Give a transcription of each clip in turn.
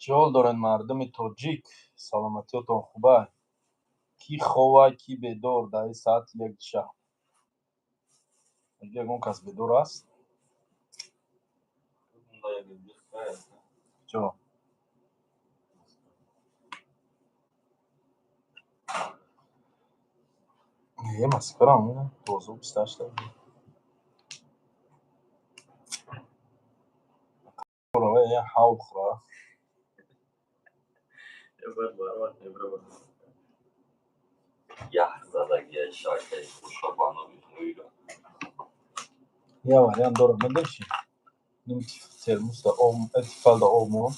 چه حال دارن مردم تاجیک؟ سلامتیاتون خوبه؟ کی خواه کی بیدار در این ساعت یک شب؟ اگه یکون کس بیدار است؟ چه؟ یه مسکرم اینه توضو بستش داریم برای یه حاو خواه یه وریان دارم مدرشی نیم ترموس دا اتفال دا آمون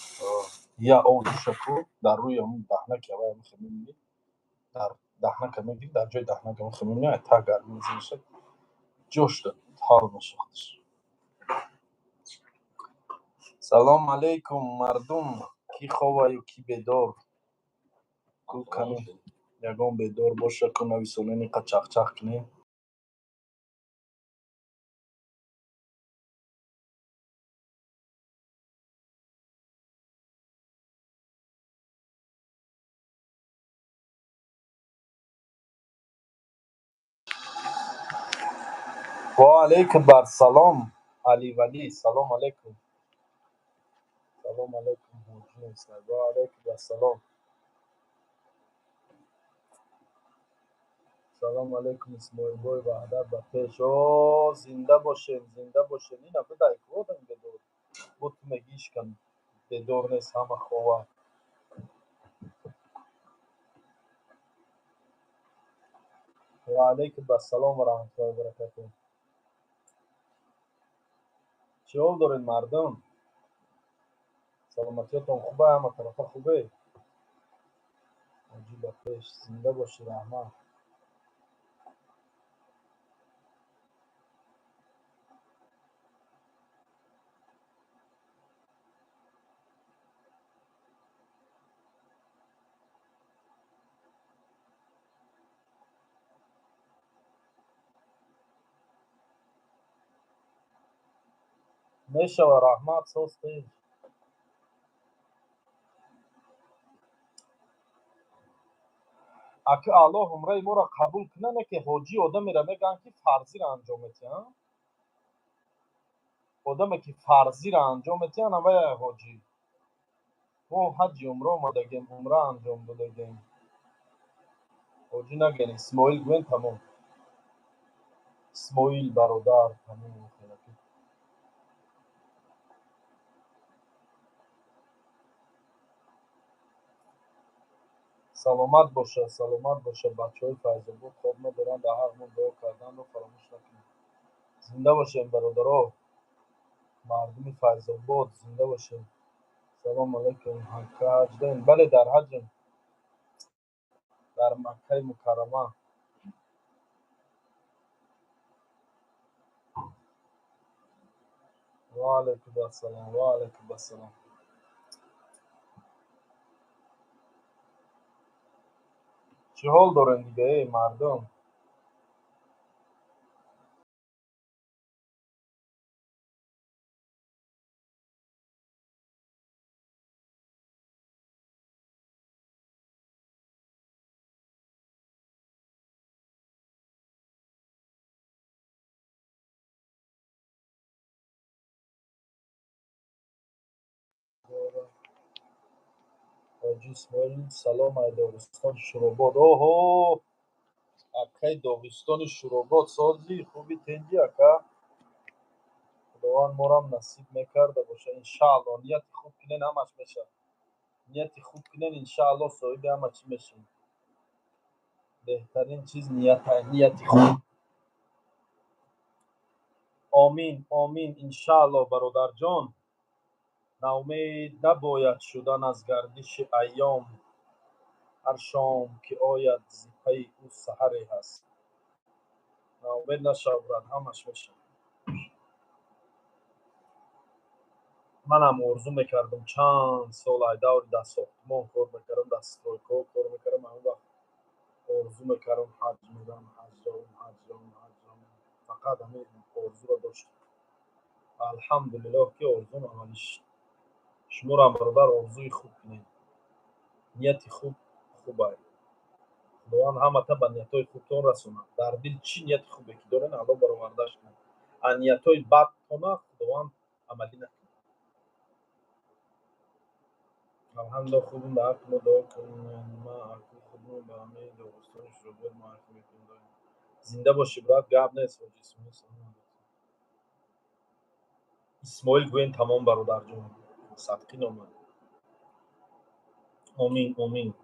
یا او دوشکو در روی همون دهنک یا باید میخواه در دهنک میگیر در جای دهنک میخواه میگیر تا گرمی زیرشد جوش داد حال مشاختش. سلام علیکم مردم کی خواه و کی بیدار کو کنی یگان بیدار باشه که نویسونه نیقه چخ چخ کنی و علیکم بر سلام علی ولی سلام علیکم سلام علیکم حوجی نیست و علیکم بر سلام سلام علیکم اسماعیل بای وحدت و پیش زنده باشین این افه دایی کودن بدور بود مگیش کن بدور نیست همه خواه و علیکم بر سلام و رحمت الله و برکاته چه حال دارین مردم سلامتیتون خوبه همه طرفه خوبه حاجی بخش زنده باشی رحمت میشه و رحمت سوستی اگه الله عمره ما را قبول کنه که حاجی آدمی را میگن که فرضی را انجام میتین آدمی که فرضی را انجام میتین همه حاجی ما حج عمره آمدگیم عمره انجام دادگیم حاجی نگین اسماعیل گوین تمام اسماعیل برادر تمام خیلی سلامت باشه بچه های فیض بود خواب ندارن در حقمون دعا کردن رو فراموش نکنیم زنده باشیم برادرها مردم فیض بود زنده باشیم سلام علیکم حج حج دارین بله در حجم در مکه مکرمه و علیکم السلام و علیکم السلام چه حال دارین دیگه ای مردم حاجی اسماعیل سلام ای داغستان شروبات اوهو اکای داغستان شروبات سازی خوبی تنجی اکا خداوند ما را هم نصیب میکرده باشه انشاءالله نیت خوب کنین همش میشه نیت خوب کنین انشاءالله صاحب همه چی میشین بهترین چیز نیت خوب آمین آمین انشاءالله برادر جان ناامید نباید شدن از گردش ایام هر شام که آید ز پی او سحری هست ناامید نشو برات همش میشه منم آرزو میکردم چند سال ای دور در ساختمان کار میکردم در استرویکو کار میکردم همون وقت آرزو میکردم حج میرم حج دارم فقط همین آرزو رو داشتم الحمدلله که آرزو عملی شد شما را برادر آرزوی خوب کنید، نیتی خوب است. خداوند همه به نیتهای خوبتان رسونند. در دل چی نیت خوبی که دارین الله برآوردهش کنند. از نیتهای بدتان خداوند عملی نکنه. الحمدلله خوبیم، به حق ما دعا کنید. ما حقی خودمون به همه داغستان شروع معرفی میکنیم. زنده باشی برات، گپ نیست. حاجی اسماعیل گوین تمام برادر جون، صدقی نامد. آمین آمین.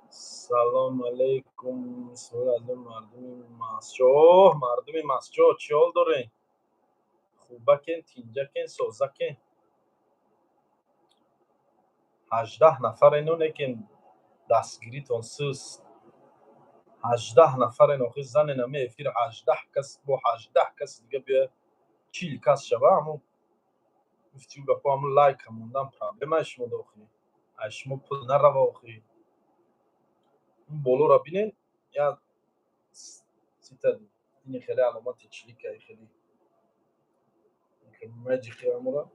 سلام علیکم. اسماعیل از مردم مسجد چی حال دارین؟ خوبکن، تینجکن، سازکن. 18 نفر اینونه که دستگیریتان سوست. 18 نفر این آخی زن نمی افیر 18 کس با 18 کس دیگه بیا 40 کس شبه همون گفتیم گفت همون لایک هموندم پرابلم اشما داخلی اشما پل نروا آخی. این بولو را بینین یا سیتا این خیلی علامات چلیکه خیلی مجی خیامورا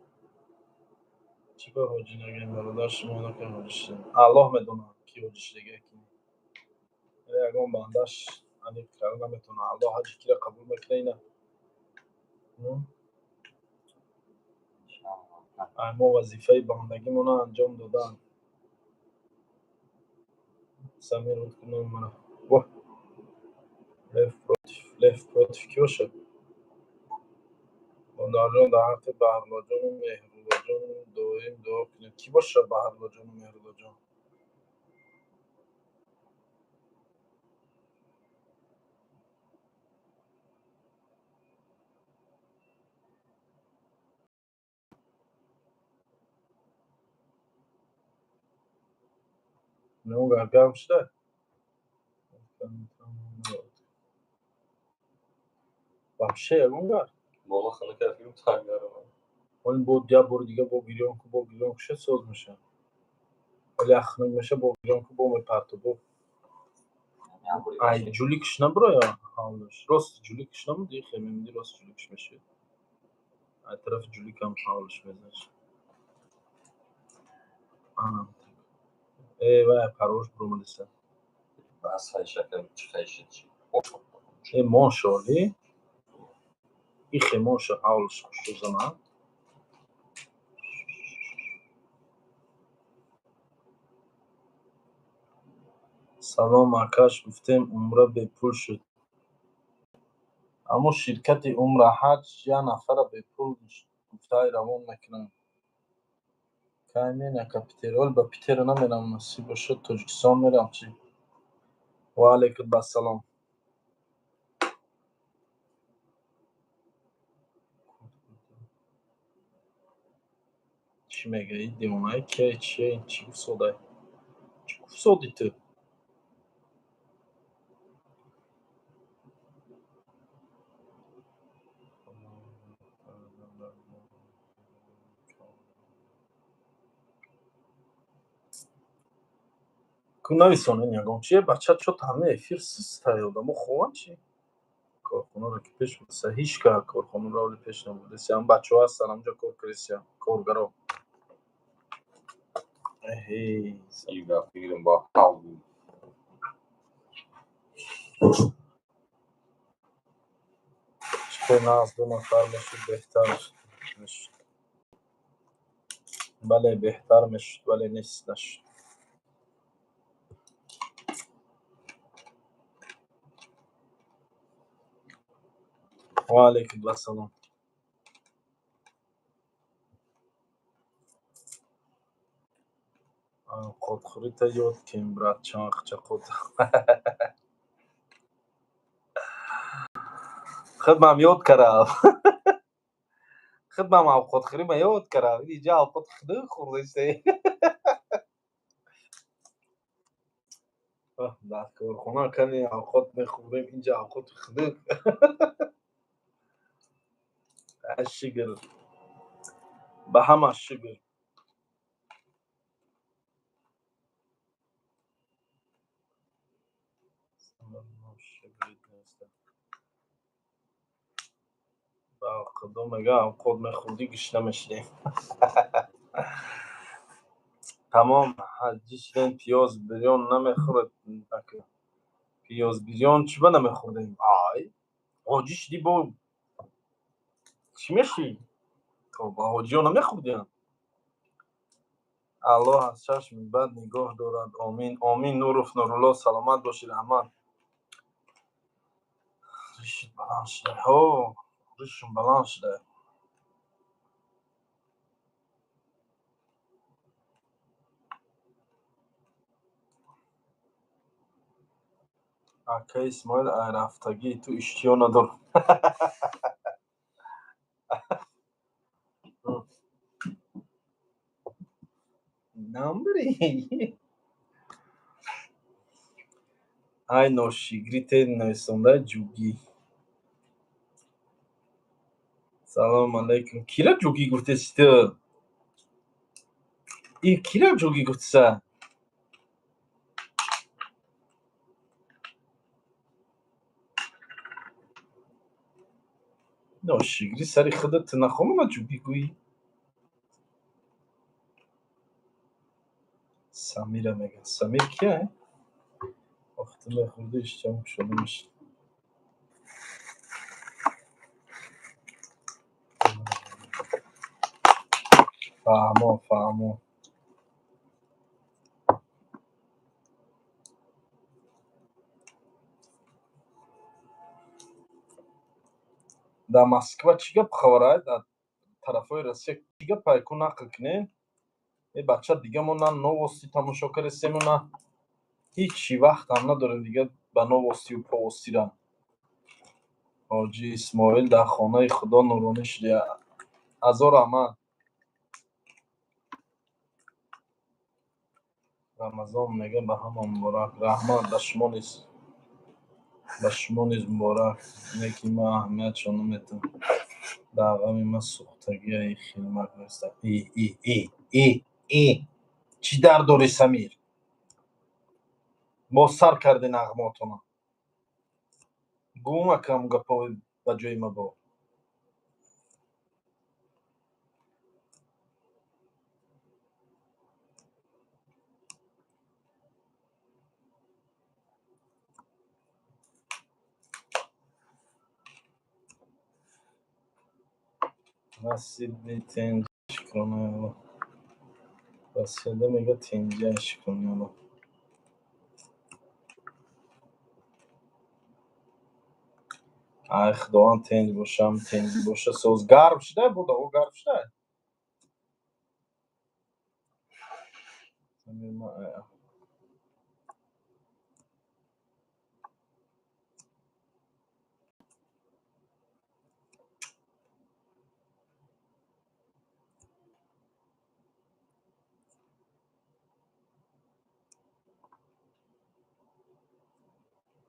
چی به حاجی نگیم برادر شما نکن حاجیش الله میدونه کی حاجیش دیگه کی اگه بندش ani کار نمیتونه الله حاجی کی را قبول میکنه اینا ما وظیفه بندگیمون رو انجام دادن. سمیر بود کنم منو واه لفت پروتیف کیو شد بندر جان در حق بهرلا جان و مهرولا جان دائم دعا کنید. کی باشه بهرلا جان و مهرولا جان؟ نه اون گرگم شده وحشه اون گر بابا خانه کردیم تنگره اون بود یا برو دیگه با گیریان که چه سوز میشه ولی اخنگ میشه با گیریان که با میپرتو با ای جولیکش نبرو یا حالش راست جولیکش نمودی خیلی میدی راست جولیکش میشه ای طرف جولیک هم حالش میزنش ای وای پروش برو ملیسه بس های شکل چی خیشی چی ای ماشالی ای خیلی ماشا حالش شو زمان سلام آکاش گفتم عمره به پول شد اما شرکت عمره حج یا نفر به پول گفته روان نکنم کامی نکاپیترول با پیتر نمیرم نصیب شد تاجیکستان میرم چی و علیکم السلام چی میگه این دیوانه که چی گفت سوده چی گفت سودی تو نویسانه نگام چیه بچه چو همه افیر سیسته یادم خوان چی کارخونه را که پیش بود هیچ که کارخونه را پیش نبوده سیام بچه ها هستن همونجا کار کریسیان کارگرا اهی ایگا فیلم با حال چطور نه از 2 نفر میشد بهتر میشد بله بهتر میشد ولی نیست نشد و علیکم السلام قدخوری تا یاد کن برات چاق چه قد خدمم یاد کرد خدمم او قدخوری ما یاد کرد اینجا او قدخوری خورده در کارخونه کنی اوقات میخوریم اینجا اوقات خدک شگر به همه شگر خدا میگم خود میخوردی گشنه میشدیم. تمام حجی شدیم پیاز بریان نمیخورد. پیاز بریان چی با نمیخوردیم. آی حاجی شدی با چی میشی؟ تو با حاجی ها نمیخوردیم. الله از چشم بد نگاه دارد. آمین آمین. نورف نورالله سلامت باشید احمد. ریشت بلند شده. ریشم بلند شده. اکا اسماعیل ای رفتگی تو اشتیا ندار. نمبری ای ناشیگری تین نویسنده جوگی. سلام علیکم. کیرا جوگی گفتستی؟ ای کیرا جوگی گفتسا؟ ناشیگری سری خودت نخواهم جوگی گویی. سمیره میگن. سمیر کیه؟ وقتی میخورده اشتیام شده میشه. فهمو در مسکو چی گپ خبره؟ در طرفای روسیه چی گپ پیکو نقل کنین؟ ای بچه دیگه ما نه نواستی تماشا کرسیم و نه هیچی وقت هم نداریم دیگه به نواستی و پاواستی را. حاجی اسماعیل در خانه خدا نورانی شده. هزار احمد. رمضان میگه به همه مبارک. رحمت به شما نیست. به شما نیز مبارک. نیکی من اهمیت شو نمیتم. در غم من سوختگی ای خیلمک نیست. ای چی در داری سمیر؟ با سر کردی نغماتونا. گوه مکم گپا به جای ما با. رسیدی تنجش کنه. رسیده میگه تنجش کنه. ای خداوند تنج باشم. تنج باشه سوز گرم شده بود. او گرم شده. سمیر ما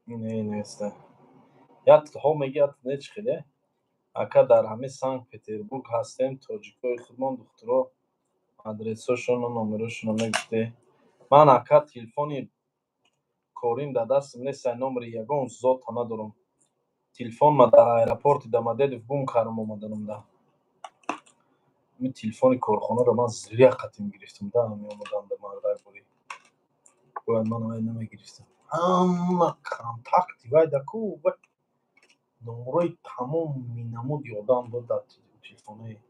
نه نیسته. یاد ها میگه نچ خیلی. اکا در همه سانت پتربورگ هستیم. تاجیکای خودمان دخترها آدرساشون و نمرشون رو میگفته. من اکا تلفنی کوریم در دستم نیست. نمر یگان ذات ندارم. تلفن ما در ایرپورت دمدید گم کردم اومدنم ده. این تلفن کارخانه رو من زیر قطیم گرفتم ده. می اومدم به مردک بوری. باید من وای نمیگرفتم. اما کانتاکتی وای دکو وای نمرای تمام می نمود یادم بود در تلفنه.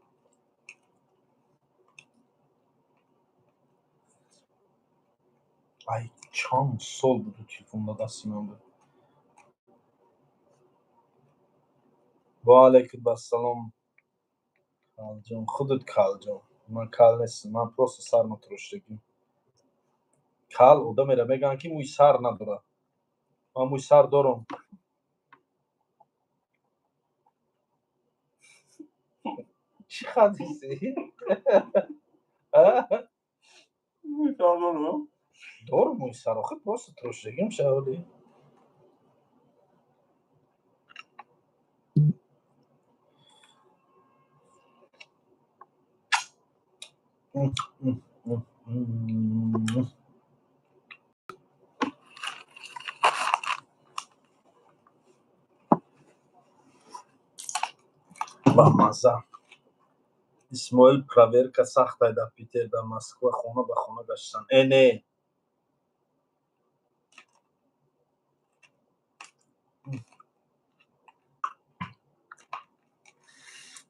ای چند سال بود تلفن در دستی من بود. با علیکم السلام. کالجان خودت کالجان. من کال نیستم. من پروست سر تراشتگیم. کال آدمی را میگن که موی سر نداره. من موی سر دارم. چی خدیسی؟ موی سر دارم. دارم موی سر. آخه پروست تراشتگیم شولی. бамаза. исмоил проверка сахтая дар Питер, дар Москва хона ба хона гаштанд. Не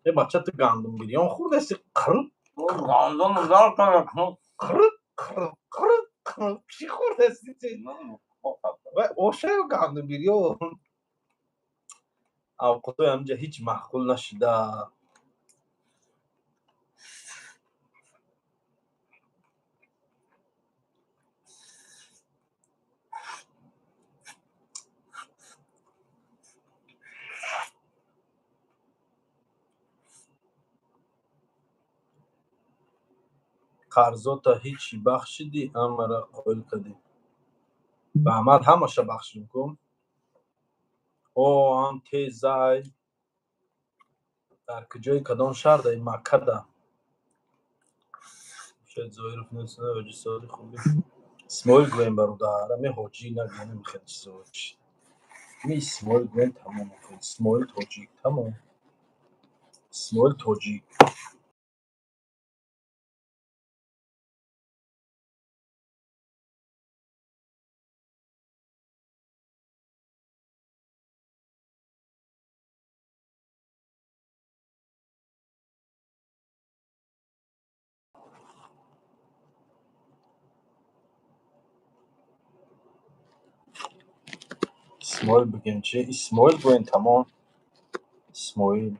یه بچه تو گندم گیریان خورد استی قرد گندم دار کنم قرد چی خورد استی و اوشه و گندم گیریان اوقاتای همجا هیچ محقول نشده. қарзота ҳичи бахшидӣ ҳамаро қоил кардӣ. ба Аҳмад ҳамаша бахшидим кун. О ам тезай дар куҷои кадом шаҳр даи Маккада. Шояд Зоиров несна ҳоҷи соли хуби. Исмоил гӯем бародар, ами ҳоҷӣ нагӯем хеле чизоч. Ми Исмоил гӯем тамом кун. Исмоил тоҷик тамом. Исмоил тоҷик. исмоил бигем чи? Исмоил гӯем тамом. исмоил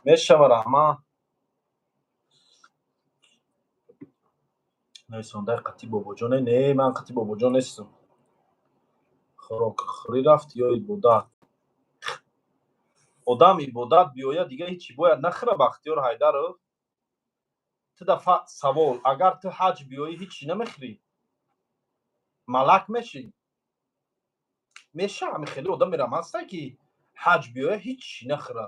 мешава раҳмат. нависондаи қатъи бобоҷоне? Не, ман қатъи бобоҷон нестам. хӯрокхӯрӣ рафт ё ибодат? одам ибодат биёяд дига ҳичи бояд нахӯра. Бахтиёр Ҳайдаров, ту дафъа савол, агар ту ҳаҷ биёӣ ҳичи намехӯрӣ? малак мешӣ? мешавад хеле одам мерам ҳастанд ки ҳаҷ биёя ҳичи нахӯра.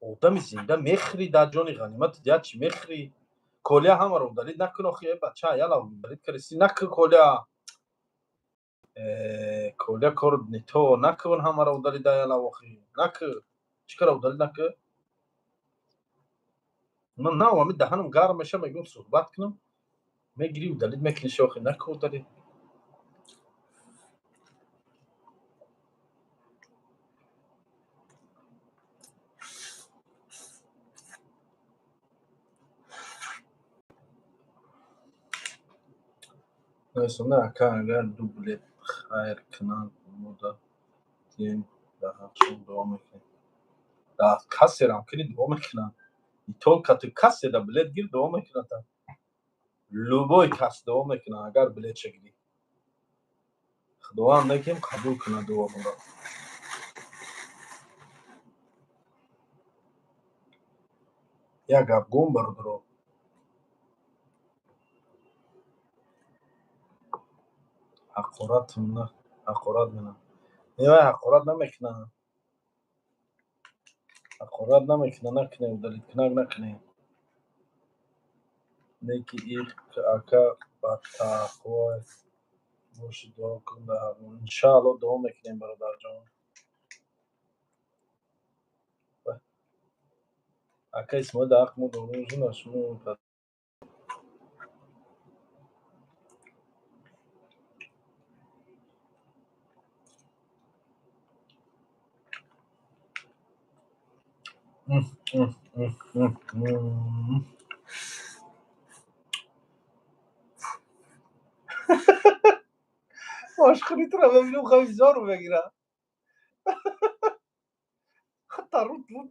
одами зинда мехӯрӣ дар ҷони ғанимату дига чӣ мехӯрӣ? колия ҳамаро удалид накун. охи е бача яла удалид карисӣ накун колия. колия кори не то накун, ҳамаро удалида яла охи накун. чӣ кара удалид накун? ман навами даҳанам гарм меша мегӯям суҳбат кунам. мегирӣ удалид мекуниши охи накун удалид. нависонда ака агар ду билет хайр кунанд мо додем ба ҳақшон дуо мекунем. да кассерам кини дуо мекунанд. И толка ту кассе да билет гир дуо мекунад. любой кас дуо мекунад агар билетша гирӣ. худованд мегӯем қабул кунад дуоморо. як гап гӯм бародаро. ҳақорат менам. невай ҳақорат намекунанд. ҳақорат намекунанд. накунед удалид кунак накунед. неки ир ака ба тақвои боши дуо кун да иншаалло дуо мекунем бародарҷон. ака Исмоил дар ҳаққи мо дуо мекунад. шумо ошхӯритро бибинем хоҳи 1000 рубл бигирам.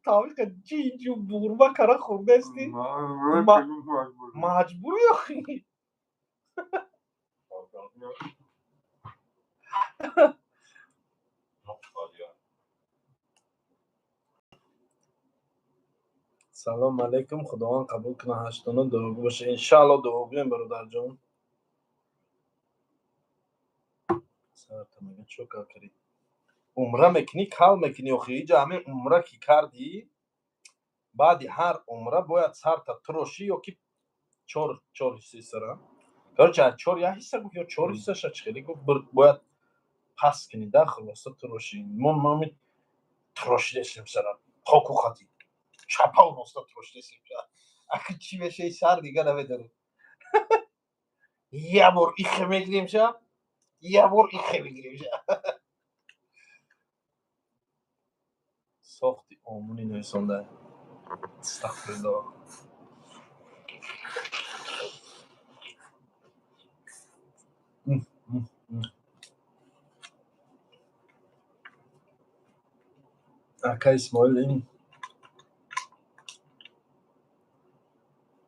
тавиқа ҷинҷу буғурма кара хӯрдасти маҷбури охи. салом алейкум. худованд қабул кунад. 89 дуогӯ боша. иншаалло дуогӯем бародарҷон. сартамага чокар карӣ. умра мекунӣ кал мекунӣ охи. иҷа ҳамин умра ки кардӣ баъди ҳар умра бояд сарта турошӣ ё ки 4 ҳисса сара. короче 4 як ҳисса гуфт ё 4 ҳиссаша чӣ хеле гуфт бояд پس کنی در خلاصه تراشی من تراشیده سرم پاکو خطی چپا و نستا تراشیده سرم اخی چی بشه سر دیگه نمیدارم یه بار ایخه میگیریم شب یه بار ایخه میگیریم شب ساختی آمونی نویسانده استغفرالله اکا اسماعیل این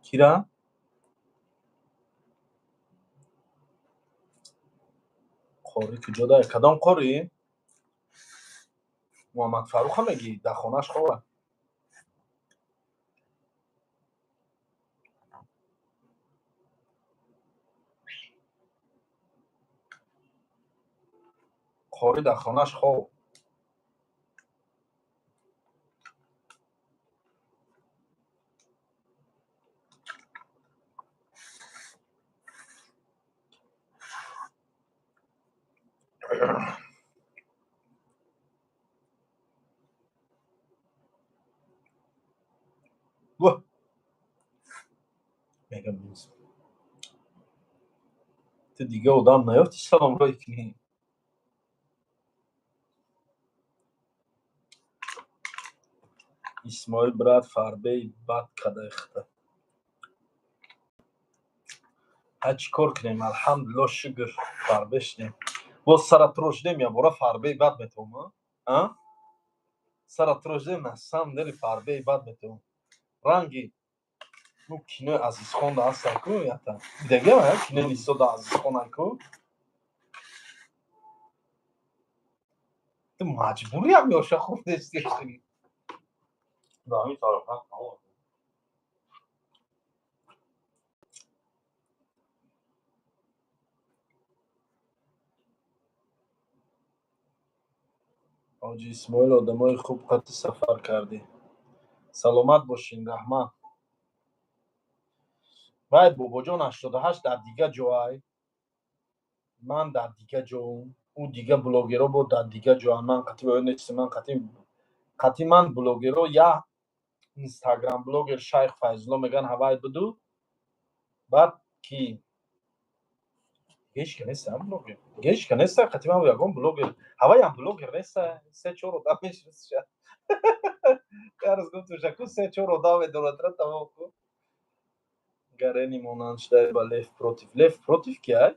کیرا قاری کجا داره کدام قاری محمد فاروق هم میگی در خونش خواه قاری در خونش خواه واه میگم نیست تو دیگه آدم نیافتی سلام رای کنی اسماعیل برات فاربه بد کداخته هچ کار کنیم الحمدلله شکر فاربه شدیم باز سرت روش دیم یا برا فاربه بد میتوم ها سرت روش دیم نه سم داری فاربه بد میتوم رنگی نو кино азизхон да ҳастаку ята видагиама кино нисо да азизхонаку ту маҷбурям ёша худестешуни به همین طرف ҳоҷи исмоил одамои хуб қати сафар кардӣ саломат бошин раҳмат вай бобоҷон 88 дар дига ҷоай ман дар дига ҷоам ӯ дига блогеро бо дар дига ҷоам ман қати боёд нестим ман қати ман блогеро я инстаграм блогер шайх файзулло меган ҳавай буду баъд ки гешка неста блогер гешка неста қати ман ягон блогер ҳаваям блогер неста се чор одам мешинасиша карз гуфтушаку се чор одам медонатра тамом ку гарени монанд шудай ба лев против кия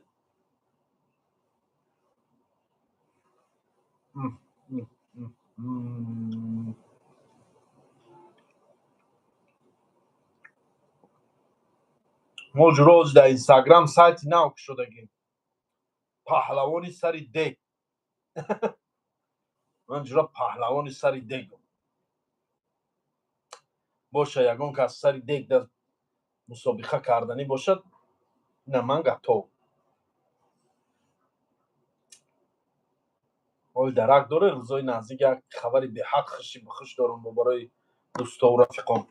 мо ҷуроз дар инстаграм сайти нав кушодагим паҳлавони сари дег ман ҷура паҳлавони сари дегам боша ягон кас сари дег дар мусобиқа карданӣ бошад ина ман гатов ои дарак доре рӯзои наздик як хабари беҳад хуши бихуш дорам бо барои дӯстову рафиқом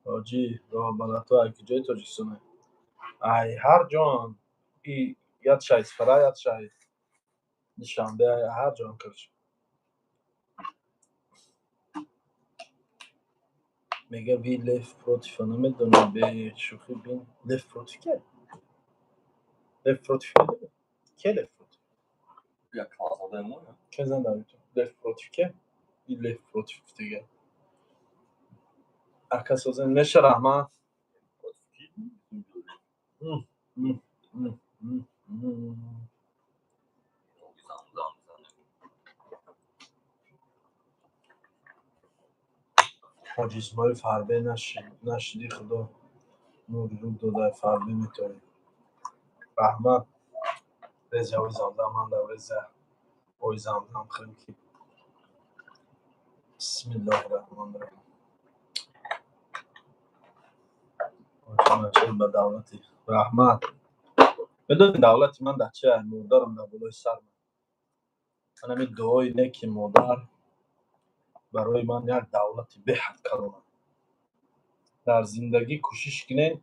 ҳоҷи роҳ балато ай куҷои тоҷикистоне ай ҳар ҷоам и яд шайсфара яд шай душанбе ҳар ҷоам кирч мега ви лев протива намедонам бе шӯхӣ бин лев против ке лев против ке лев против یک فاصله مونه ке зандавиту лев против ке и лев против дига ака созен меша раҳмат ҳоҷи исмоил фарбе нашидӣ худо нури рӯ дода фарбе метавӣ раҳмат реза ои замзаманда реза ои замзам хелки бисмиллоҳи раҳмони раҳим ҳоҷи ба давлати раҳмат медони давлати ман дар чия модарам дар болои сар манами дуои неки модар барои ман як давлати беҳад калон дар зиндагӣ кӯшиш кунед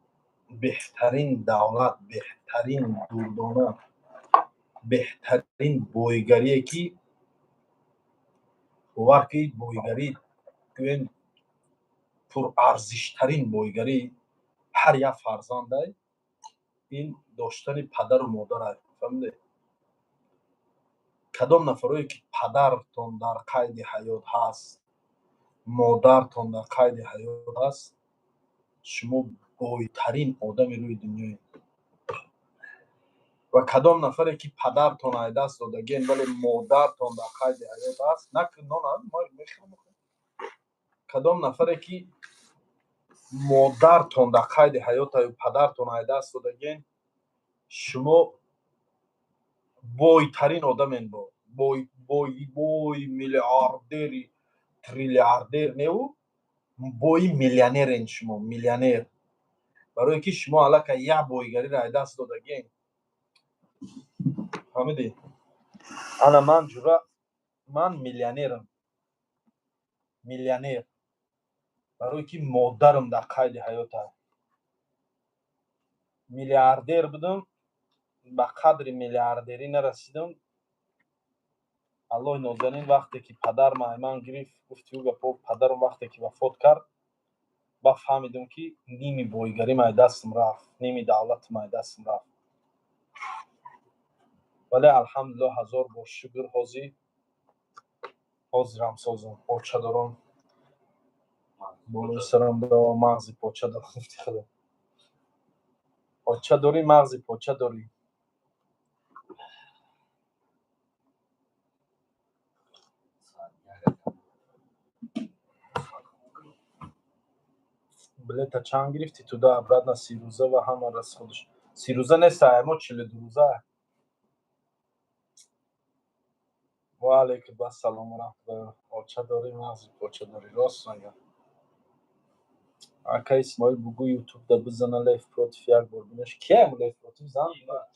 беҳтарин давлат беҳтарин дурдона بهترین بویگریه که باور بویگری گوین پر ارزشترین بویگری هر یک فرزنده این داشتن پدر و مادر فهمیده. کدام نفرایی که پدرتون در قید حیات هست، مادرتون در قید حیات هست، شما بویترین آدم روی دنیای. و کدام نفری که پدرتون از دست دادگین ولی مادرتون در قید حیات هست، نکن ما میخوام. کدام نفری که مادرتون در قید حیات و پدرتون از دست دادگین، شما بویترین آدم این بوی میلیاردری تریلیاردر نیو بوی میلیونر این شما میلیونر. برای که شما علاقه یک بویگری را از دست دادگین فهمیدی. انا من جورا من میلیونرم، میلیونر. برای که مادرم در قید حیات هست. میلیاردر بودم به قدر میلیاردری نرسیدم. الله نازنین وقتی که پدر من گرفت گفت او گپا پدرم وقتی که وفات کرد با فهمیدم که نیمی بویگری ما دستم رفت، نیمی دولت ما دستم رفت. ولی الحمدلله هزار بار شکر حاضرم سازم پاچه دارم بالای سرم دا مغزی پاچه دارم. خدا پاچه داری مغزی پاچه داری. بلیت چند گرفتی تو دا عبرت نه 30 روزه و همه رس خودش 30 روزه نیست اما 42 روزه. و علیکم با سلام و رحمت. پاچه داری مغزی پاچه داری راست میگم. اکا اسماعیل بگو یوتیوب دا بزنه لیف پروتیف یک بار بینش. کیه هم لیف پروتیف زن؟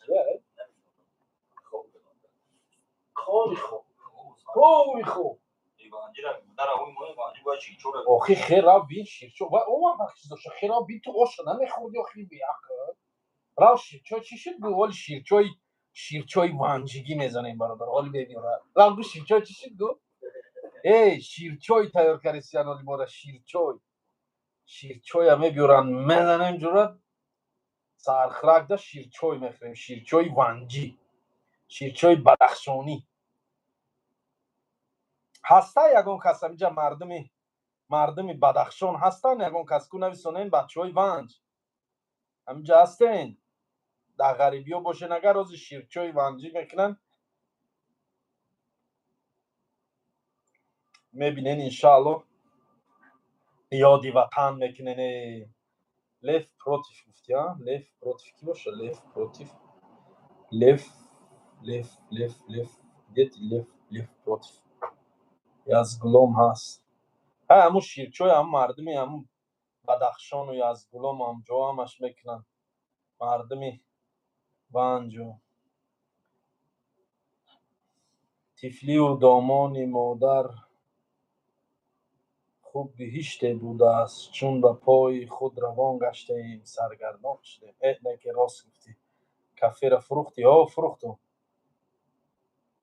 کیه؟ خوبی خوب آخی خیر را بین شیرچو و او هم بخشی داشته خیر را بین تو آشه نمیخوردی آخی بیاکر را شیرچو چی شد گو ولی شیرچوی وانجگی میزنیم برادر حالی ببین را گو شیرچوی چی شد گو ای شیرچوی تیار کردیستیان حالی بارا شیرچوی همه بیارن میزنیم جورت سرخرک دا شیرچوی میخوریم شیرچوی وانجی شیرچوی بدخشانی هسته یگون کس همینجا مردمی بدخشان هستن یگون کس کو نویسونین بچه های ونج همینجا هستین در غریبی ها باشه نگر روز شیرچوی ونجی میکنن میبینین انشاءالله یادی وطن میکنین. لیف پروتیف گفتی ها لیف پروتیف کی باشه لیف پروتیف لیف پروتیف یزگلوم هست. همون شیرچوی هم مردمی هم بدخشان و یزگلوم هم جا همش میکنن مردمی ونجو. طفلی و دامان مادر خوب بهشته بوده است چون به پای خود روان گشته ایم سرگردان شده. نه که راست گفتی کافه را فروختی ها فروختم.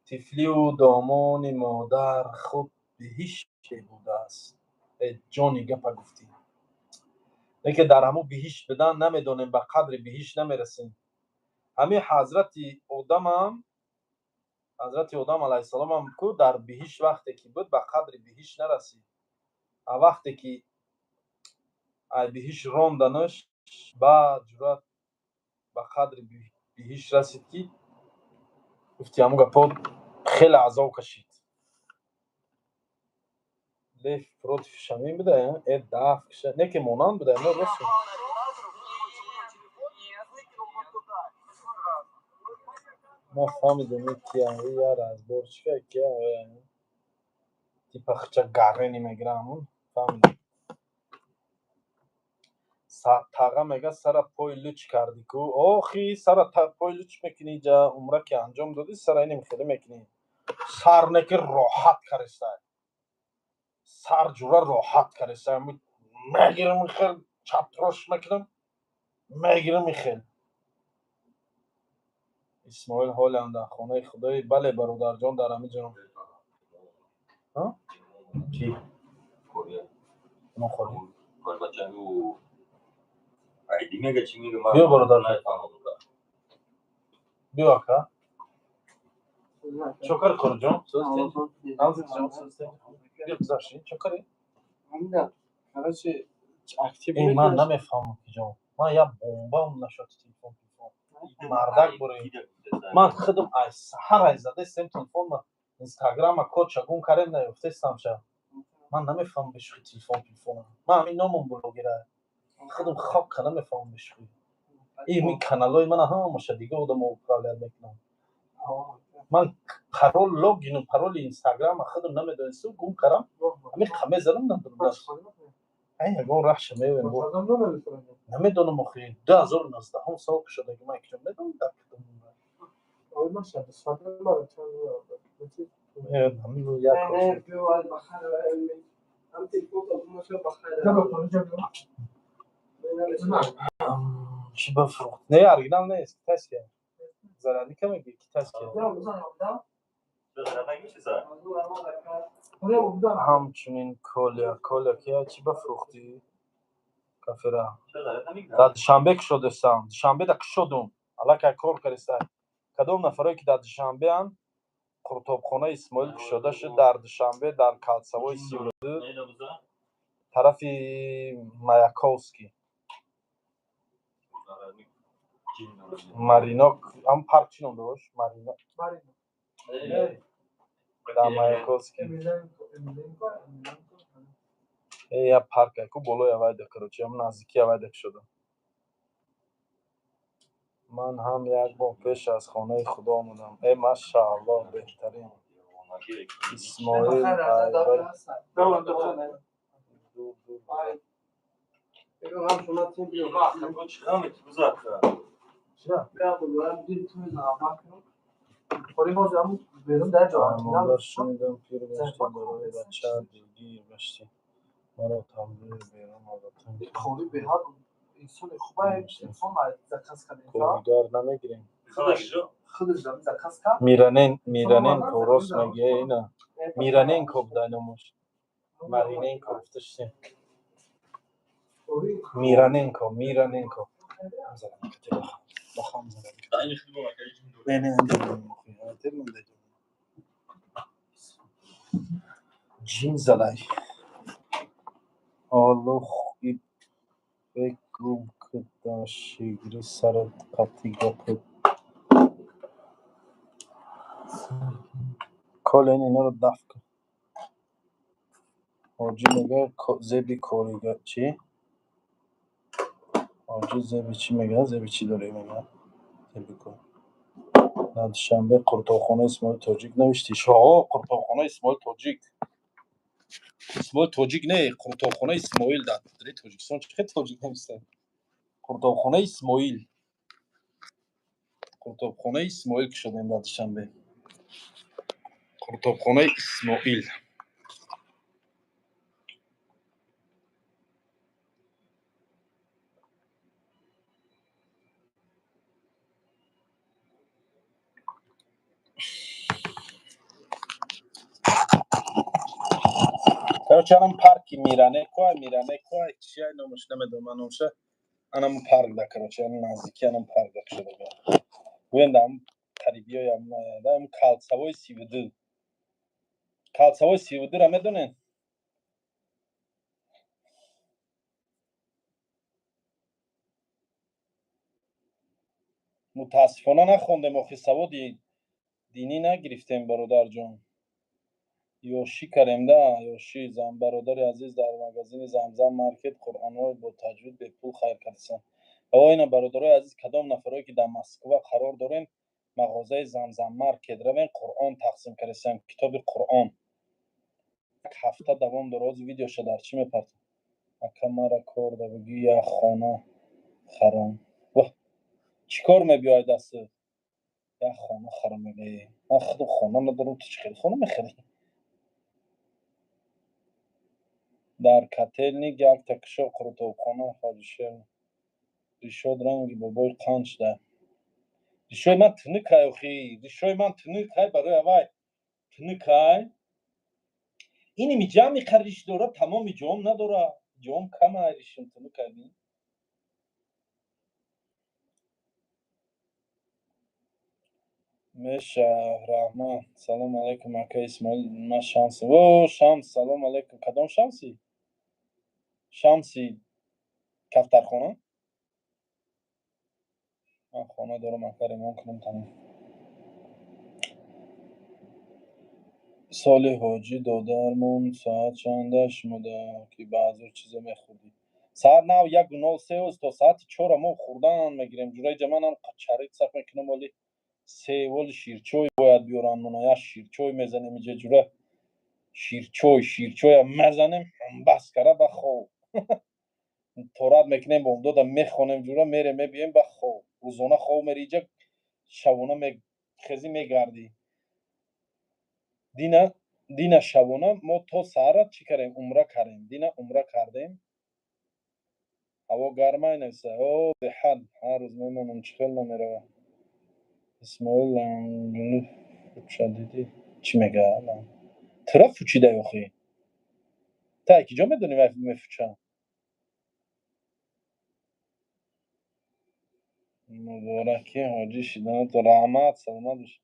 طفلی و دامان مادر خوب بهشته بوده است جانی گپا گفتی. نه که در همون بهشت بدن نمیدونیم به قدر بهشت نمیرسیم. همین حضرت آدم علیه السلام هم کو در بهشت وقتی که بود به قدر بهشت نرسید. وقتی که بهشت راندنش بعد جرات به قدر بهشت رسید که گفتی همون گپا خیلی عذاب کشید. لیف پروتیف شمین بده ای داف کشه نه که مونان بده نه راست ما فهمیدیم که یار از برچ که تیپ خچه گره نمیگیره همون فهمیدیم. تاقا میگه سر پای لچ کردی کو آخی سر پای لچ میکنی جا عمره که انجام دادی سر اینم خیلی میکنی سر نکه راحت کرسته سر جورا راحت کرسته میگیرم خیل چپ تراش میکنم میگیرم خیل اسماعیل هولند در خانه خدای. بله برادر جان در همه جان. ها چی کره ما خوری کار بچه رو ایدی میگه چی میگه بیا برادر بیا اکا چوکر کار جان نازی جان بیا بزاشی چوکری این من نمیفهمم که جان من یا بمبا هم نشد تلفن مردک برای من خودم از سحر از زده سیم تلفن من اینستاگرام کد چگون کردم نیفتستم شب من نمیفهم بشوی تلفن من همین نامم بلوگیره خودم خواب که نمیفهم بشوی این کانالای من همه دیگه بودم اوپرالر میکنم من پرول لوگین و پرول اینستاگرام خودم نمیدونستم گم کردم همین خمه زدم ندارم ای گون رخش میویم نمیدونم اخی 2019 هم سال شده که من اکنون میدونم در کدوم همین رو یک چی بفروخت نه اورجینال نیست تست کرد زرانی که میگی که تست کرد همچنین کولیا که چی بفروختی کافره در شنبه که شدستم شنبه که شدم حالا که کار کردستم کدوم نفرایی که در شنبه هم قرطابخانه اسماعیل شده شد در شنبه در کالسوای 32 طرف مایاکوفسکی مارینوک هم پارک چی نام داشت مارینوک در مایاکوفسکی یا پارک کو بالای اوایده کروچی هم نزدیکی اوایده شده من هم یک بار پیش از خانه خدا آمدم ای ماشاءالله بهترین اسماعیل مادر شنیدم پیر گشتی برای بچه دلگیر گشتی مرا تمرین بیرون آوردن خوری به هر انسان خوبه انسان زکاس کنه کویدار نمیگیریم خودش زکاس کنه میرانین کوروس میگه اینا میرانین کوب دانموش مارینین کوفتشته میرانین کو بخوام بینه جین زلای آلو خوی بگم که داشیگری سرت قطی گفت کل اینا رو دفع کن آجی میگه زبی کوریگا چی؟ آجی زبی چی میگه؟ زبی چی داره میگه؟ زبی کن بعد شنبه قرطاخانه اسماعیل تاجیک نوشتی شاه قرطاخانه اسماعیل تاجیک نه قرطاخانه اسماعیل در تاجیکستان چه تاجیک نوشته قرطاخانه اسماعیل که شدیم بعد شنبه قرطاخانه اسماعیل короче анам парки миране кой чия номаш намедонам номша анам парк да короче анам наздики анам парк да шуда вендам тарибиёям дам калцавои 32 ра медонен мутаассифона нахондем охи саводи динӣ нагирифтем бародарҷон ёшӣ кардем да ёшӣ бародари азиз дар магазини замзам маркет қуръонҳои бо таҷвид бепул хайр кардасан ва ина бародарои азиз кадом нафарои ки дар москва қарор дорем мағозаи замзам маркет равен қуръон тақсим кардасан китоби қуръон як ҳафта давом дорад видеоша дар чӣ мепартам ака мара кор да буги як хона харам ваҳ чӣ кор мебиёяд дасту як хона харам мегӯӣ ман худам хона надорам ту чӣ хел хона мехарӣ дар котельник якта кишо қуртобхона ҳоҷишер ришод ранги бобои қанҷ да Dişoy man tınıkay oxi. Dişoy man tınıkay barı avay. Tınıkay. İni mi cami karış dora tamam mı com na dora. Com kama ayrışım tınıkay mi? Meşa Rahman. Salam aleyküm akay İsmail. Ma şansı. O şams. Salam aleyküm. Kadam şansı? Şamsı. Kaftarxona. من خانه دارم اکبر ایمان کنم تمام سال حاجی دادرمون ساعت چندش مده که بعضی چیزا میخوردی ساعت نو 1:03 تا ساعت 4 ما خوردن میگیریم جورای جمعن هم چرید صرف میکنم ولی 3 ول شیرچوی باید بیارن منا یا شیرچوی میزنیم اینجا جوره شیرچوی هم میزنیم بس کرده بخواب تورات میکنیم با امداد میخونیم جوره میریم میبیم بخواب روزانه خواب میری اینجا شبانه خیزی میگردی دینا شبانه ما تا سهرت چی کردیم عمره کردیم دینا عمره کردیم هوا گرمه نیست او به حد هر روز میمونم چخیل نمیره اسماعیل جنوب شدیدی چی میگه الان ترا فوچیده اخی تا اکی جا میدونی میفوچم مبارکی حاجی شیدن تو رحمت سلامت بشه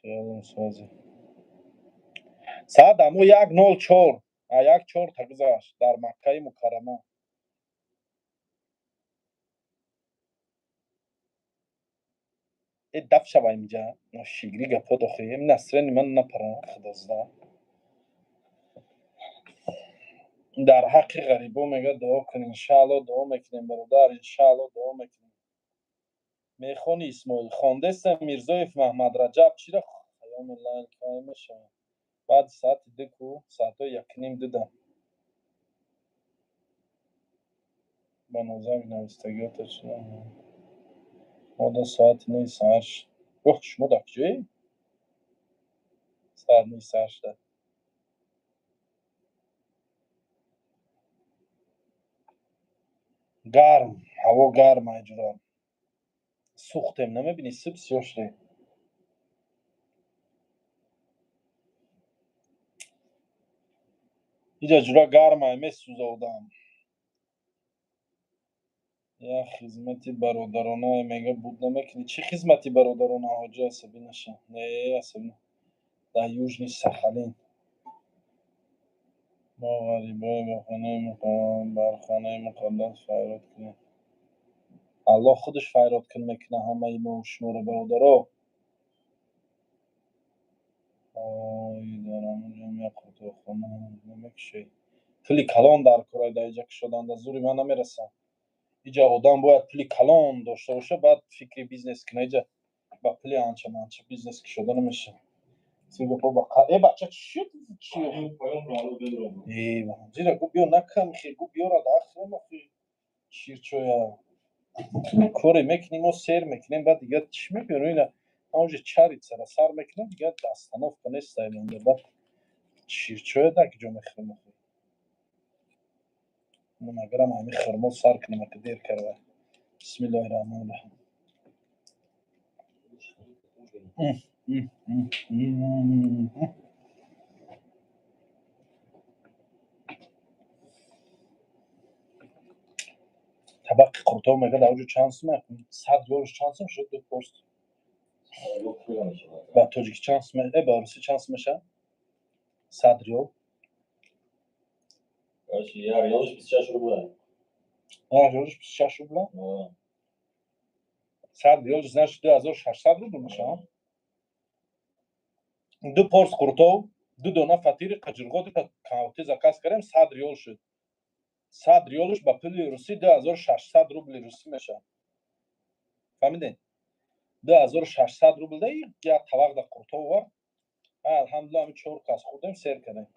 خیالم سازی ساعت امو 1:04 1:04 تا گذشت در مکه مکرمه دف شویم اینجا شیگری گپا دخویم نسرین من نپرم خدازده در حق غریبا میگه دعا کن انشاءالله دعا میکنیم برادر انشاءالله دعا میکنیم میخونی اسماعیل خوانده است میرزایف محمد رجب چی را خیام الله الکای میشه بعد ساعت دکو ساعت 1:30 دیدم با نوزم نوستگیات چیه مادا ساعت نیست هرش وقت شما دا کجایی؟ ساعت نیست هرش ده گرم هوا گرم اینجورا سوختم نمیبینی سبس یاشده اینجا جورا گرم میسوزودم یا خدمتی برادرانه میگه بود نمیکنی چه خدمتی برادرانه حاجی عصبی نشه نه عصبی در یوجنی سخالین ما غریبای با خانه مقام بر خانه مقدس فیراد کنیم الله خودش فیراد کن میکنه همه ما و شما رو برادرها آی دارم اونجا میخواد خانه نمیکشه پلی کلان در کارای در اینجا که شدن در زوری من نمیرسم اینجا آدم باید پلی کلان داشته باشه بعد فکری بیزنس کنه اینجا با پلی آنچه منچه بیزنس که شده نمیشه سیگو با بچه چی زیرا گو بیو نکن خیلی گو بیو را داخل مخی شیرچویا کوری میکنیم و سیر میکنیم بعد دیگه چی میکنیم اینا اونجا چارید سر میکنیم دیگه دستانوف کنه استایلنده بعد شیرچویا دا که جو میخواه مخی اونم اگرم همین خرمال سر کنیم که دیر کرده بسم الله الرحمن الرحیم طبق قرطاو میگه در اونجا چانس میکنیم 100 یورش چانس میشه دو پرست با توجیک چانس میشه با روسی چانس میشه 100 ریال Ya yanlış bir şey şurada. یورش 26 روبله 100 ریال значит 2600 روبل میشه دو پرس قرطاو دو دونه فطیر قجرغوت که کاوتی زکاس کردیم 100 ریال شد 100 ریالش با پول روسی 2600 روبل روسی میشه فهمیدین 2600 روبل ده یا طبق ده قرطاو و الحمدلله همین 4 کاس خوردیم سیر کردیم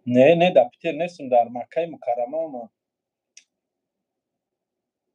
نه در پیتر نیستم در مکه مکرمه ما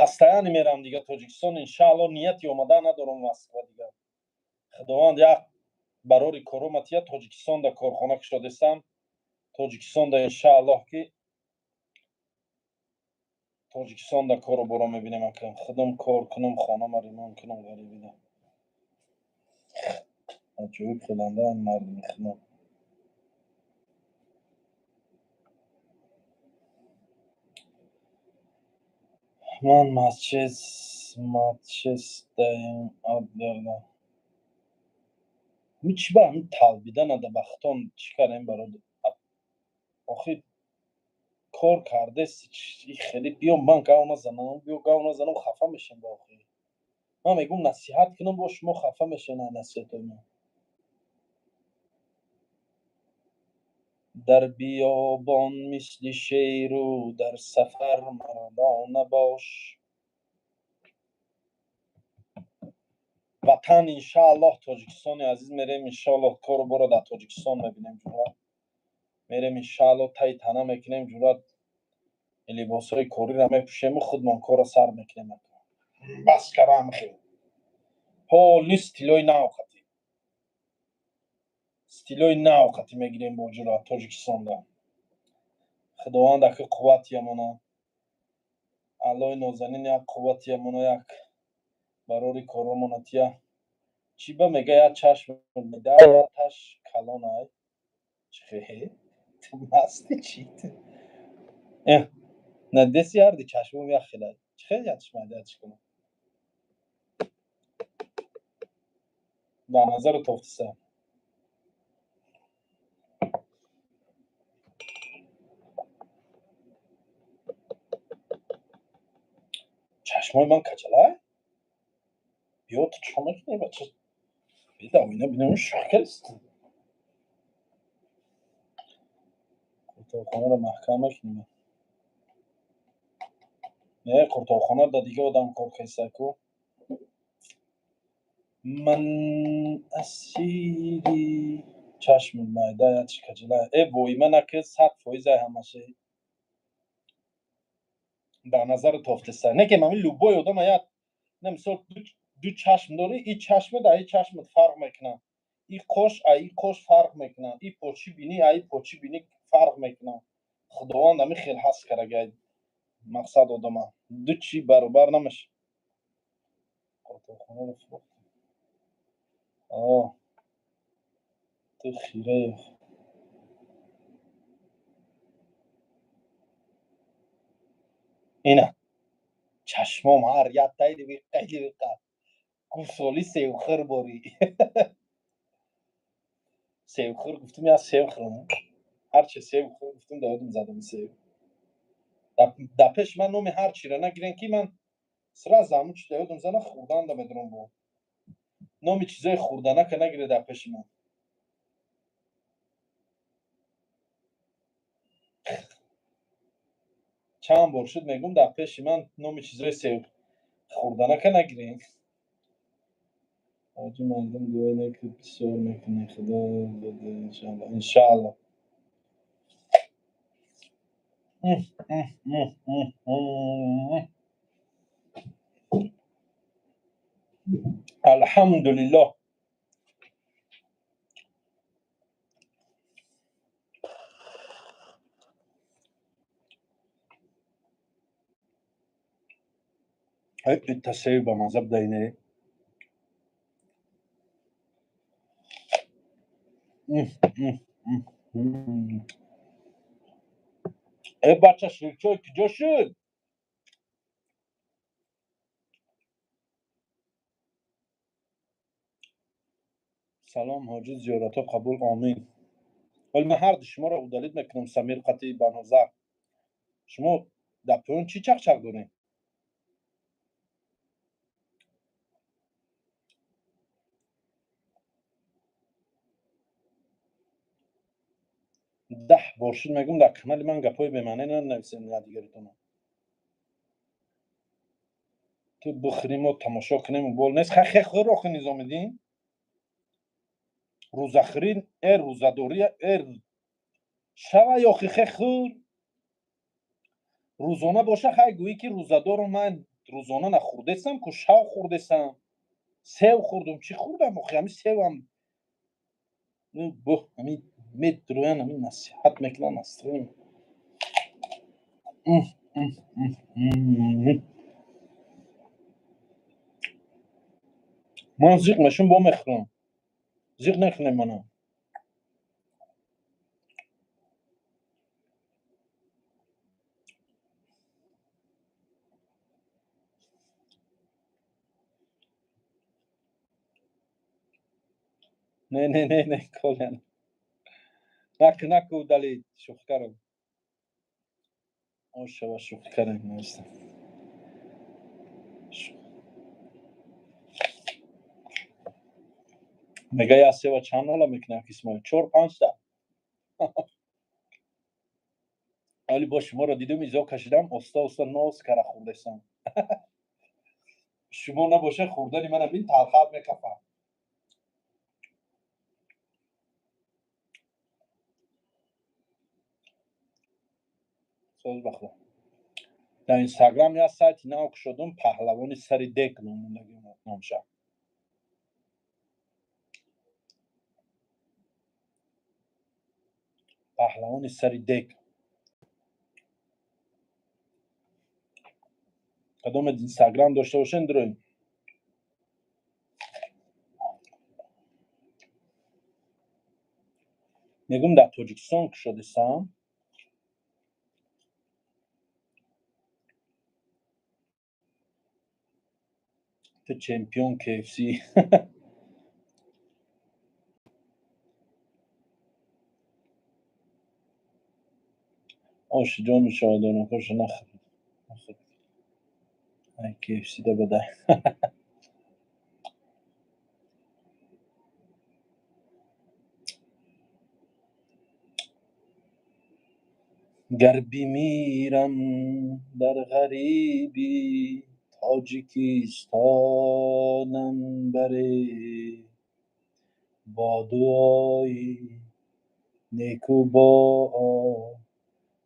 хастаяни мерам дига Тоҷикистон. Иншаалло нияти омадан надорам Москва дига. Худованд як барори короматия Тоҷикистонда корхона кушодестам. Тоҷикистонда иншаалло ки Тоҷикистонда коро боро мебинем акам. Худам кор кунам, хонама ремонт кунам гарибида. Аҷоиб хеландаан мардми худам. Ман Манчестер Адлерда. Чӣ ба ҳамин талбидан ада бахтон чӣ кардем барода? Охир кор кардест хеле биё ман гав назанам, биё гав назанам хафа мешем ба охир. Ман мегум насиҳат кунам бо шумо хафа мешем насиҳатои ман. дар биёбон мисли шеру дар сафар мардона бош. ватан иншааллоҳ Тоҷикистони азиз мерем. Иншааллоҳ кору боро дар Тоҷикистон мебинем ҷурат. Мерем иншааллоҳ таи тана мекунем ҷурат. либосҳои кориро мепӯшему худмон корро сар мекунем. бас карам хел. ҳоли стилои навқати. Стилои навқати мегирем бо ҷурат Тоҷикистонда. Худованд аки қуввати ямона. Аллои нозанин як қуввати ямона як барори коромонатия. Чӣ ба мега як чашм меда таш калонай. Чӣ? Ту масти чӣ? На деси ярди чашмум як хелай. Чӣ ячмади ачкуна? Дар назару тофтиса. чашмои ман качалай? Биё ту чо мекунӣ бача? Бида оина бинам шакест. Қуртоқхонаро маҳкам мекунем. Қуртоқхона да дига одам кор хесаку. Ман асири чашми майда ячи качалай. Вой ман аки 100% ҳамаша дар назару тофтиса. Неке мамин лубои одама як намисол ду чашм дори, и чашмат а и чашмат фарқ мекунад. И қош а и қош фарқ мекунад. И почи бини а и почи бини фарқ мекунад. Худованд ҳамин хел ҳаст карагай мақсад одама. Ду чӣ баробар намеша. Қуртоқхонаро фурӯхтем. ту хираи ина чашмом ҳар яттайди виққа гусоли севхӯр бори. Севхӯр гуфтум як сев хӯрам. Ҳарчи севхӯр гуфтум даводим задам сев. Да пеш ман номи ҳар чиро нагирем ки ман сразу ҳамун чи даводим зада хӯрданда медорам бо. Номи чизои хӯрданака нагире да пеши ман. чанд бор шуд мегум дар пеши ман номи чизои сев хӯрданака нагирем. ҳоҷи мардум дуои неку бисёр мекунем. Худо боде иншааллоҳ. алҳамдулиллоҳ. ита сев ба маза будаине. бача ширчой куҷо шуд? салом ҳоҷи зиёратҳо қабул омин. вале ман ҳарду шуморо удалид мекунам. Самир қатии банозар. шумо дар поён чӣ чақчақ дорем? даҳ бор шуд мегум дар канали ман гапҳои бемаъне нанависем дигаритон. ту бихӯрим мо тамошо кунем бол нест. хехӯр охи Низомиддин рӯзахӯрӣ рӯзадорӣ шавай охи хехӯр. рӯзона боша хай гӯӣ ки рӯзадору ман روزانه نخوردستم که شاو خوردستم سیو خوردم چی خوردم آخه همین سیو هم بو همین میدروین همین نصیحت میکنن استریم من زیق میشم با میخورم زیق نکنیم منم نه کلن نکو دلی شوخ کردم آشوا شوخ کردم نیستم میگه یا سیوا چند حالا میکنم کسمای 4-5 تا ولی با شما رو دیدم ایزا کشیدم استا ناز کرده خوردستم شما نباشه خوردنی من این تلخت میکفم سوز بخورم در اینستاگرام یا سایت ناک شدم پهلوانی سری دیگ نامشه پهلوانی سری دیگ کدوم اینستاگرام داشته باشین دروین میگم در تاجیکستان که شدستم تو چمپیون KFC آش جان شادانو خوش نخرید ای KFC ده بده گر بمیرم در غریبی تاجیکستانم بره با دعای نیکو با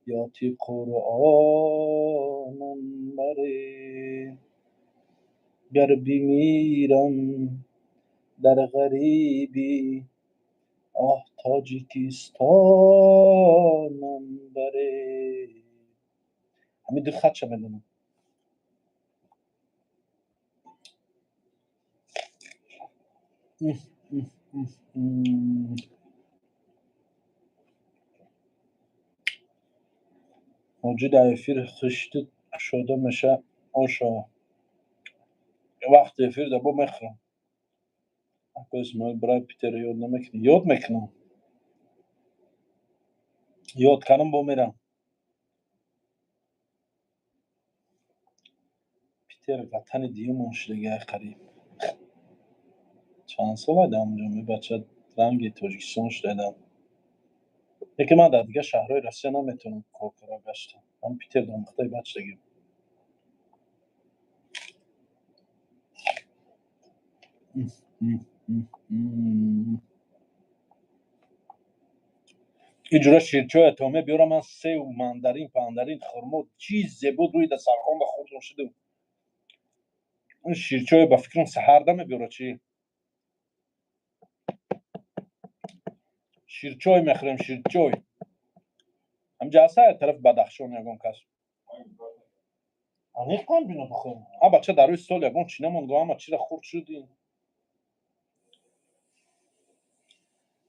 آیاتی قرآنم بره گر بمیرم در غریبی آه تاجیکستانم بره همین دو خط چه بدونم موجود افیر خشتی شده میشه آشا وقت افیر ده با میخرم اکو اسمای برای پیتر یاد نمیکنی یاد میکنم یاد کنم با میرم پیتر وطن دیگه دیگه قریب چند سال دارم اونجا بچه رنگ تاجیکستان شدم یکی من در دیگه شهرهای روسیه نمیتونم کار کنم گشتم من پیتر دامخته بچگی اینجورا شیرچای اتامه بیارم من سه و مندرین پندرین خورما چیز زبود روی در سرخان و خوردم شده این شیرچای با فکرم سهر دمه بیاره چی شیرچای میخورم شیرچای همجا هسته طرف بدخشان یگون کس نیقان بینو بخورم بچه در روی سال یگون چی نمونگو اما چی را خورد شدی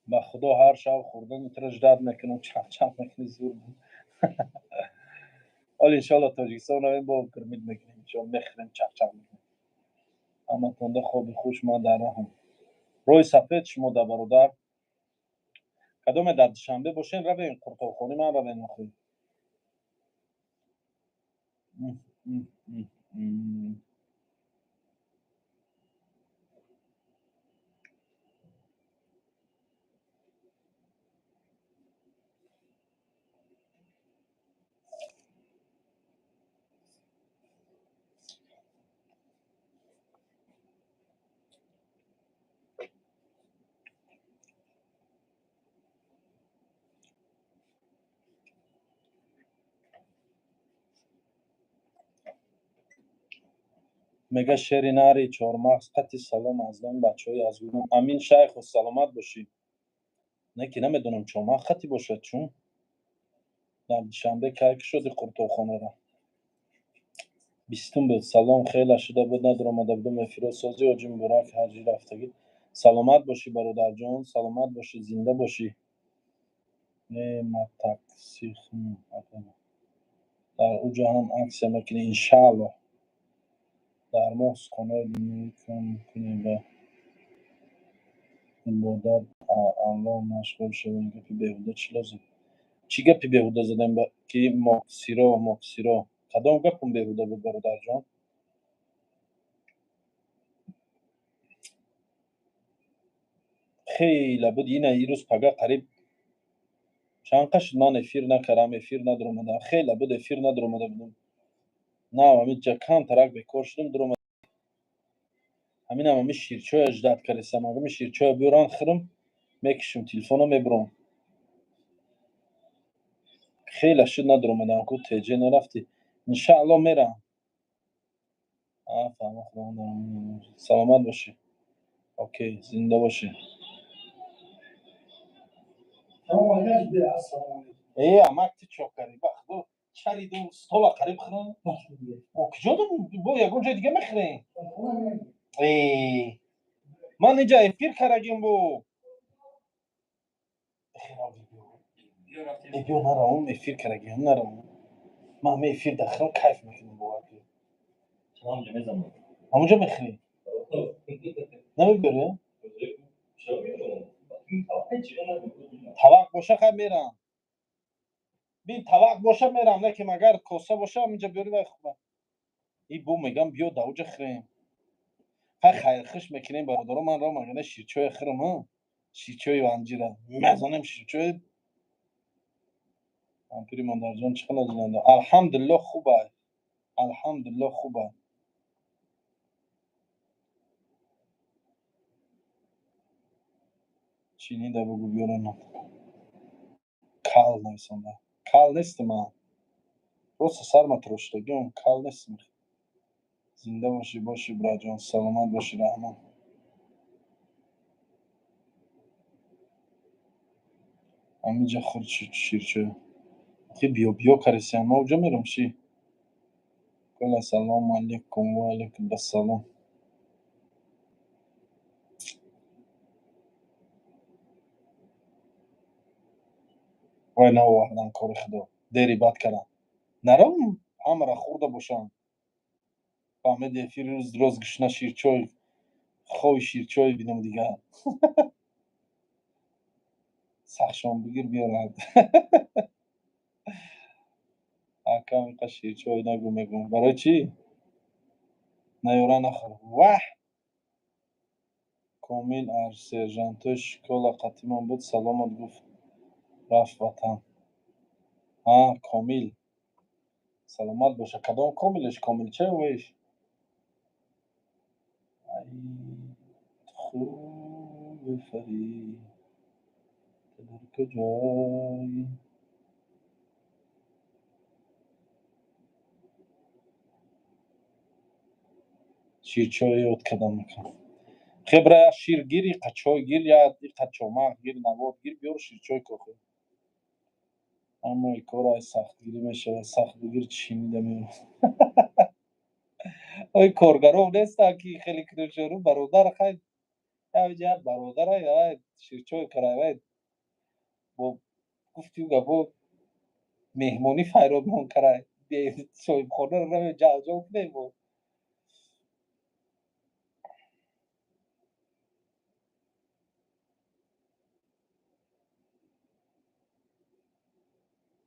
به خدا هر شب خوردن ترش درد میکنم چند میکنی زور بود حالا انشالله تاجیکستان رو با کرمید میکنیم انشالله میخوریم چپ میکنیم اما تنده خوابی خوش ما در هم روی سفید شما در برادر کدام در شنبه باشین روین قرطاخانی من روین نخوی میگه شعری نری چهارمغز قطی سلام از من بچهای از گروه امین شیخ و سلامت باشی. نه که نمیدونم چهارمغز خطی باشد چون در شنبه که شدی قرطوخانه را 20 بود. سلام خیلی شده بود ندارم آمده بودم فیروز سازی و جیم براک حجی رفتگی. سلامت باشی برادر جان، سلامت باشی، زنده باشی. نعمت تکسیخ در او جهان عکس میکنی انشاءالله در ماست کنه میکنی به بودر الله مشغول شویم. گپی بیهوده چی لازم؟ چی گپی بیهوده زدن با که مکسیرا کدام گپم بیهوده بود برادر جان؟ خیلی بود اینه ای روز پگه قریب چند قش من افیر نکردم افیر ندارم اومده خیلی بود افیر ندارم اومده بودم نه همین جکان ترک بکار شدم درم همین همین شیرچای اجداد کردم همین شیرچای بیارن خرم میکشم تلفنو میبرم خیلی شد ندارم اومدم کو تیجه نرفتی انشاءالله میرم فهم خدا سلامت باشی اوکی زنده باشی ای امکتی چوکاری بخدو چری دو ستولا قریب خرم او کجا دو با یگون جای دیگه میخرین ای من اینجا افیر کرگیم بو بیو نرم افیر کرگیم نرم من همه افیر داخل کیف میکنم بو همونجا میخری نمیبره طبق باشه خیلی میرم بین طبق باشه میرم نه که مگر کوسه باشه اینجا بیاری و خوبه ای بو میگم بیو دوجه خریم خیر خش میکنیم برادرم من را مگه شیرچای خرم ها شیرچای و انجیره مزانم شیرچای امپیری مادر جان چقدر زنده الحمدلله خوبه الحمدلله خوبه چینی ده بگو بیارم کال نویسنده کال نیست من روز سرم ترشتگیم کال نیست زنده باشی برای جان سلامت باشی رحمان همینجا خود شیرچای خی بیو کریسی اما اوجا میرم چی کل سلام علیکم و علیکم السلام وای نه واحدن کار خدا دیری بد کردم نرم همه را خورده باشم فهمیدی فیروز روز گشنه شیرچای خوی شیرچای بینم دیگه سخشان بگیر بیارد اکم اینقدر شیرچای نگو میگم برای چی؟ نیاره نخور وح کامیل سرژانتش کلا قطیمان بود سلامت گفت رفت وطن کامیل سلامت باشه کدام کامیلش کامیل چه ویش خوب فری در کجایی شیرچای یاد کدام میکنم خبره شیرگیری قچای گیر یا قچومه گیر نواد گیر بیار شیرچای کخه اما این کار های سخت گیری میشه سخت بگیر چی میده میره ای کارگرو نیست که خیلی کنشورو برادر خیلی یا جهت برادر های شیرچای کرایه با گفتی گفت مهمونی فیراد من کرای صاحب خانه رو جا کنه با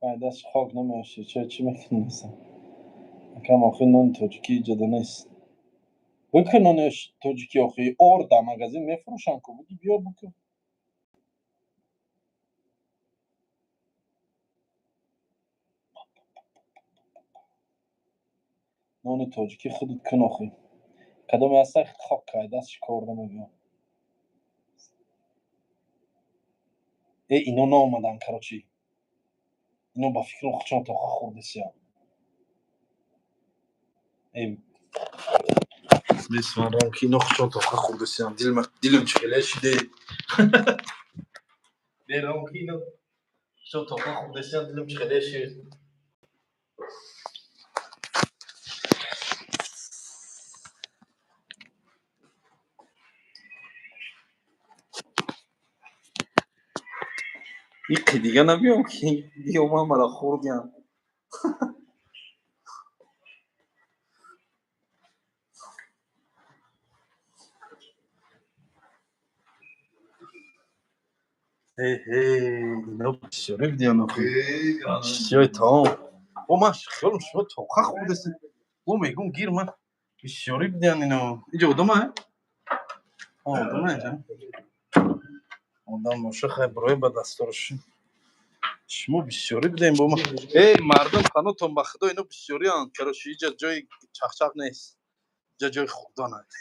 دست خاک نمیشه چی میکنی مثلا کم آخه نان تاجیکی ایجاده نیست بکن نانش تاجیکی آخه آر در مغازه میفروشن که بودی بیار بکن نان تاجیکی خودت کن آخه کدام هست خاک که دستش کار نمیگم اینا نامدن کراچی اینا با فکر خودشان تا خورده سیان Bismillah ki noch schon doch khudesiyan dilim çeleşdi. Deram ki no schon doch khudesiyan dilim çeleşdi. İki دیگه نمیام که دیگه اومد مرا خوردیم. اینا بسیاری بیدیانو بسیاری تمام او من خیالم شما توقع خوردسته او میگم گیر من بسیاری بیدیان اینا اینجا آدم ها؟ آدم ها اینجا آدم باشه خیلی برای به دستارشون شما بسیاری بیدین با من مردم قناتون به خدا اینا بسیاری هن کراشی اینجا جای چخچق نیست اینجا جای خوردان هست